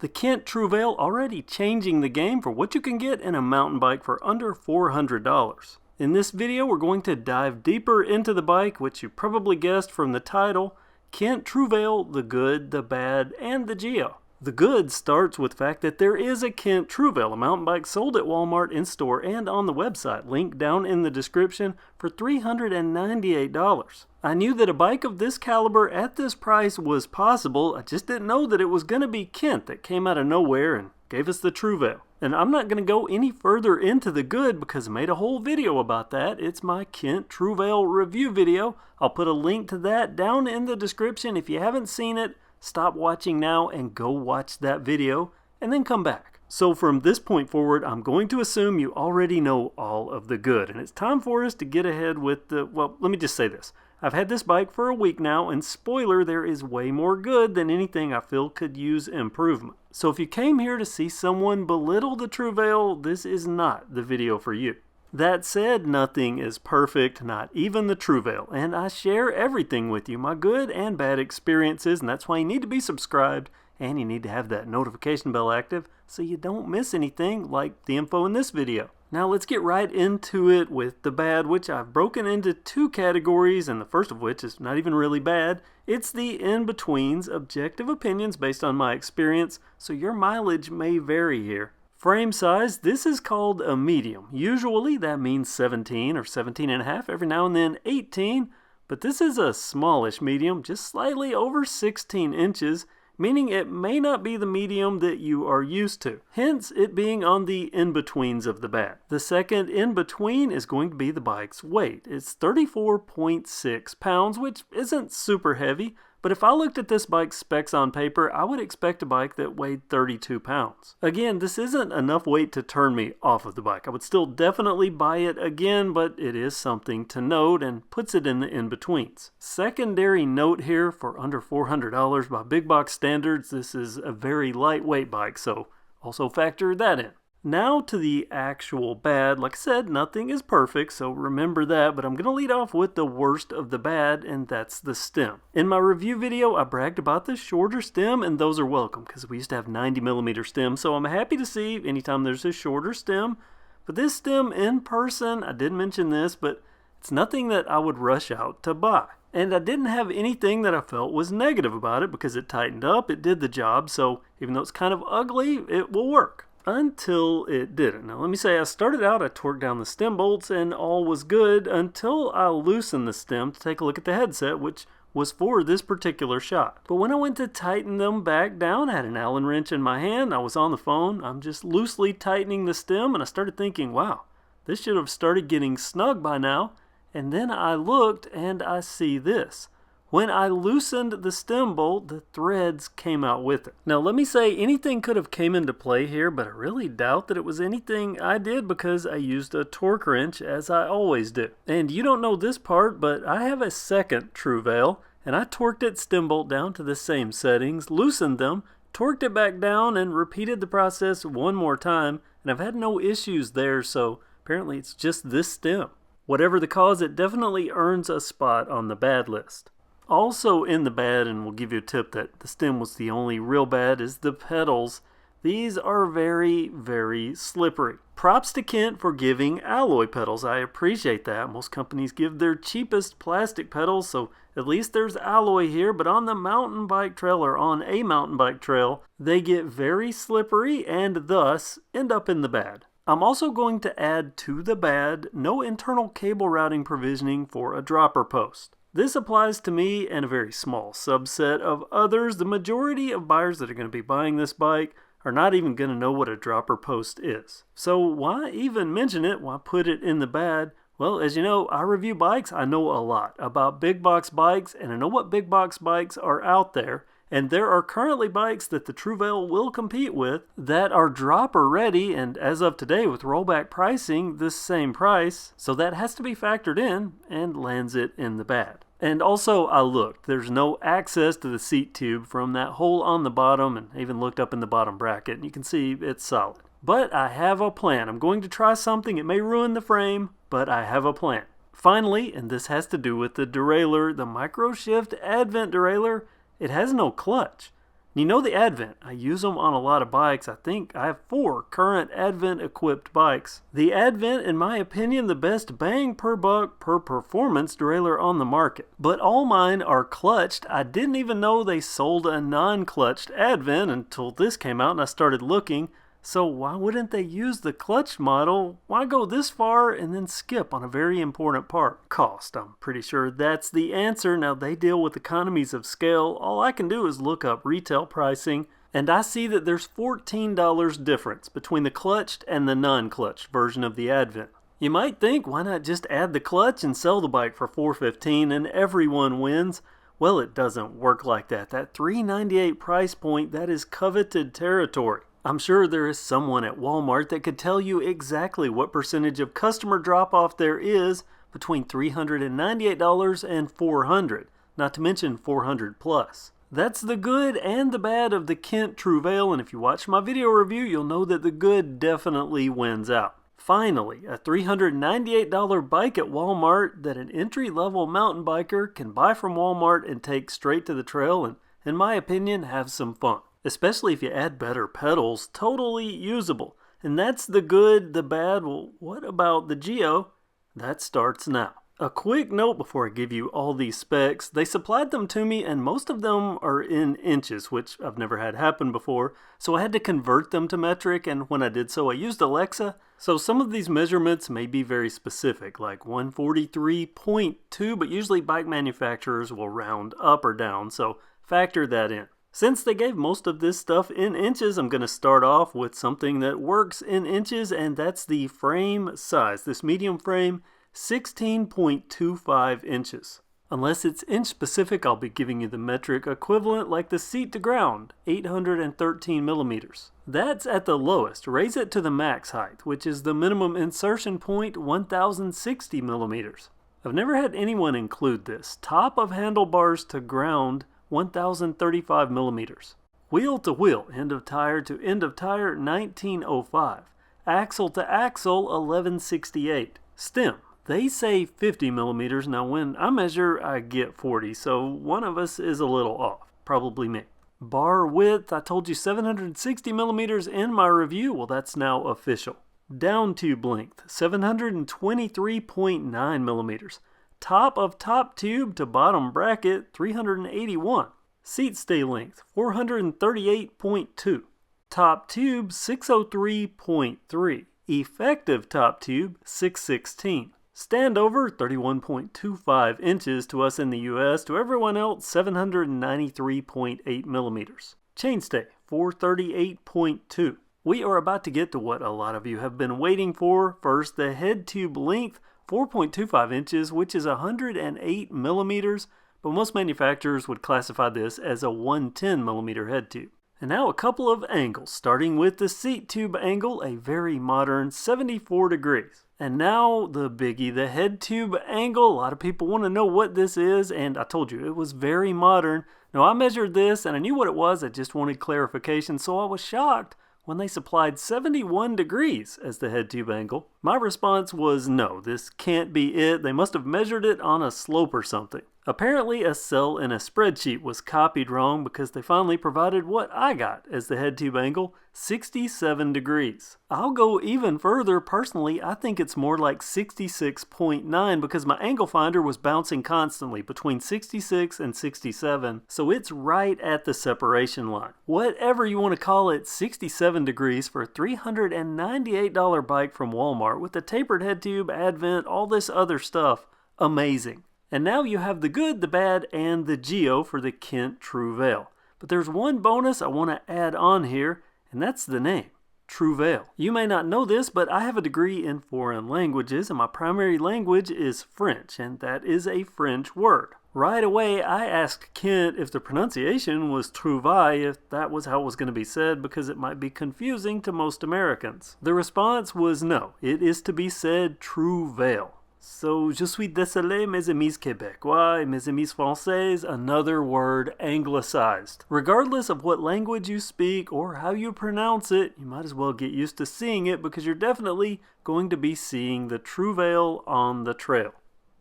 The Kent Trouvaille already changing the game for what you can get in a mountain bike for under $400. In this video, we're going to dive deeper into the bike, which you probably guessed from the title, Kent Trouvaille, the good, the bad, and the GEO. The good starts with the fact that there is a Kent Trouvaille, a mountain bike sold at Walmart in store and on the website, linked down in the description, for $398. I knew that a bike of this caliber at this price was possible, I just didn't know that it was going to be Kent that came out of nowhere and gave us the Trouvaille. And I'm not going to go any further into the good because I made a whole video about that. It's my Kent Trouvaille review video. I'll put a link to that down in the description. If you haven't seen it, stop watching now and go watch that video and then come back. So from this point forward, I'm going to assume you already know all of the good. And it's time for us to get ahead with the, well, let me just say this. I've had this bike for a week now, and spoiler, there is way more good than anything I feel could use improvement. So if you came here to see someone belittle the Trouvaille, this is not the video for you. That said, nothing is perfect, not even the Trouvaille, and I share everything with you, my good and bad experiences, and that's why you need to be subscribed, and you need to have that notification bell active so you don't miss anything like the info in this video. Now let's get right into it with the bad, which I've broken into two categories, and the first of which is not even really bad. It's the in-betweens, objective opinions based on my experience, so your mileage may vary here. Frame size, this is called a medium. Usually that means 17 or 17 and a half, every now and then 18, but this is a smallish medium, just slightly over 16 inches, meaning it may not be the medium that you are used to, hence it being on the in-betweens of the bad. The second in-between is going to be the bike's weight. It's 34.6 pounds, which isn't super heavy, but if I looked at this bike's specs on paper, I would expect a bike that weighed 32 pounds. Again, this isn't enough weight to turn me off of the bike. I would still definitely buy it again, but it is something to note and puts it in the in-betweens. Secondary note here, for under $400 by big box standards, this is a very lightweight bike, so also factor that in. Now to the actual bad. Like I said, nothing is perfect, so remember that, but I'm going to lead off with the worst of the bad, and that's the stem. In my review video, I bragged about the shorter stem, and those are welcome, because we used to have 90mm stems, so I'm happy to see anytime there's a shorter stem. But this stem in person, I did mention this, but it's nothing that I would rush out to buy. And I didn't have anything that I felt was negative about it, because it tightened up, it did the job, so even though it's kind of ugly, it will work. Until it didn't. Now let me say, I started out, I torqued down the stem bolts and all was good until I loosened the stem to take a look at the headset, which was for this particular shot. But when I went to tighten them back down, I had an Allen wrench in my hand, I was on the phone, I'm just loosely tightening the stem, and I started thinking, wow, this should have started getting snug by now. And then I looked and I see this. When I loosened the stem bolt, the threads came out with it. Now let me say, anything could have came into play here, but I really doubt that it was anything I did because I used a torque wrench as I always do. And you don't know this part, but I have a second Trouvaille, and I torqued its stem bolt down to the same settings, loosened them, torqued it back down, and repeated the process one more time, and I've had no issues there, so apparently it's just this stem. Whatever the cause, it definitely earns a spot on the bad list. Also in the bad, and we'll give you a tip that the stem was the only real bad, is the pedals. These are very, very slippery. Props to Kent for giving alloy pedals. I appreciate that. Most companies give their cheapest plastic pedals, so at least there's alloy here, but on the mountain bike trail, or on a mountain bike trail, they get very slippery and thus end up in the bad. I'm also going to add to the bad, no internal cable routing provisioning for a dropper post. This applies to me and a very small subset of others. The majority of buyers that are going to be buying this bike are not even going to know what a dropper post is. So why even mention it? Why put it in the bad? Well, as you know, I review bikes. I know a lot about big box bikes, and I know what big box bikes are out there. And there are currently bikes that the Trouvaille will compete with that are dropper ready, and as of today with rollback pricing, the same price. So that has to be factored in and lands it in the bad. And also, I looked. There's no access to the seat tube from that hole on the bottom, and I even looked up in the bottom bracket, and you can see it's solid. But I have a plan. I'm going to try something. It may ruin the frame, but I have a plan. Finally, and this has to do with the derailleur, the Microshift Advent derailleur, it has no clutch. You know the Advent. I use them on a lot of bikes. I think I have 4 current Advent equipped bikes. The Advent, in my opinion, the best bang per buck per performance derailleur on the market. But all mine are clutched. I didn't even know they sold a non-clutched Advent until this came out and I started looking. So why wouldn't they use the clutched model? Why go this far and then skip on a very important part? Cost. I'm pretty sure that's the answer. Now they deal with economies of scale. All I can do is look up retail pricing, and I see that there's $14 difference between the clutched and the non-clutched version of the Advent. You might think, why not just add the clutch and sell the bike for $415 and everyone wins? Well, it doesn't work like that. That $398 price point, that is coveted territory. I'm sure there is someone at Walmart that could tell you exactly what percentage of customer drop-off there is between $398 and $400, not to mention $400 plus. That's the good and the bad of the Kent Trouvaille, and if you watch my video review, you'll know that the good definitely wins out. Finally, a $398 bike at Walmart that an entry-level mountain biker can buy from Walmart and take straight to the trail and, in my opinion, have some fun. Especially if you add better pedals, totally usable. And that's the good, the bad. Well, what about the GEO? That starts now. A quick note before I give you all these specs. They supplied them to me and most of them are in inches, which I've never had happen before. So I had to convert them to metric, and when I did so, I used Alexa. So some of these measurements may be very specific, like 143.2, but usually bike manufacturers will round up or down, so factor that in. Since they gave most of this stuff in inches, I'm going to start off with something that works in inches, and that's the frame size. This medium frame, 16.25 inches. Unless it's inch specific, I'll be giving you the metric equivalent like the seat to ground, 813 millimeters. That's at the lowest. Raise it to the max height, which is the minimum insertion point, 1060 millimeters. I've never had anyone include this. Top of handlebars to ground, 1035 millimeters. Wheel to wheel, end of tire to end of tire, 1905. Axle to axle, 1168. Stem, they say 50 millimeters. Now when I measure, I get 40, so one of us is a little off. Probably me. Bar width, I told you 760 millimeters in my review. Well, that's now official. Down tube length, 723.9 millimeters. Top of top tube to bottom bracket, 381. Seat stay length, 438.2. Top tube, 603.3. Effective top tube, 616. Standover, 31.25 inches to us in the US. To everyone else, 793.8 millimeters. Chainstay, 438.2. We are about to get to what a lot of you have been waiting for. First, the head tube length, 4.25 inches, which is 108 millimeters, but most manufacturers would classify this as a 110 millimeter head tube. And now a couple of angles, starting with the seat tube angle, a very modern 74 degrees. And now the biggie, the head tube angle. A lot of people want to know what this is, and I told you it was very modern. Now I measured this and I knew what it was, I just wanted clarification, so I was shocked when they supplied 71 degrees as the head tube angle. My response was no, this can't be it. They must have measured it on a slope or something. Apparently a cell in a spreadsheet was copied wrong because they finally provided what I got as the head tube angle, 67 degrees. I'll go even further. Personally, I think it's more like 66.9 because my angle finder was bouncing constantly between 66 and 67, so it's right at the separation line. Whatever you want to call it, 67 degrees for a $398 bike from Walmart with a tapered head tube, Advent, all this other stuff. Amazing. And now you have the good, the bad, and the GEO for the Kent Trouvaille. But there's one bonus I want to add on here, and that's the name, Trouvaille. You may not know this, but I have a degree in foreign languages, and my primary language is French, and that is a French word. Right away, I asked Kent if the pronunciation was Trouvaille, if that was how it was going to be said, because it might be confusing to most Americans. The response was no, it is to be said Trouvaille. So, je suis désolé, mes amis québécois et mes amis français, another word anglicized. Regardless of what language you speak or how you pronounce it, you might as well get used to seeing it because you're definitely going to be seeing the Trouvaille on the trail.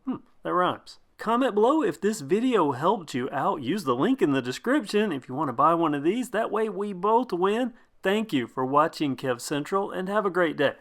That rhymes. Comment below if this video helped you out. Use the link in the description if you want to buy one of these. That way we both win. Thank you for watching KevCentral and have a great day.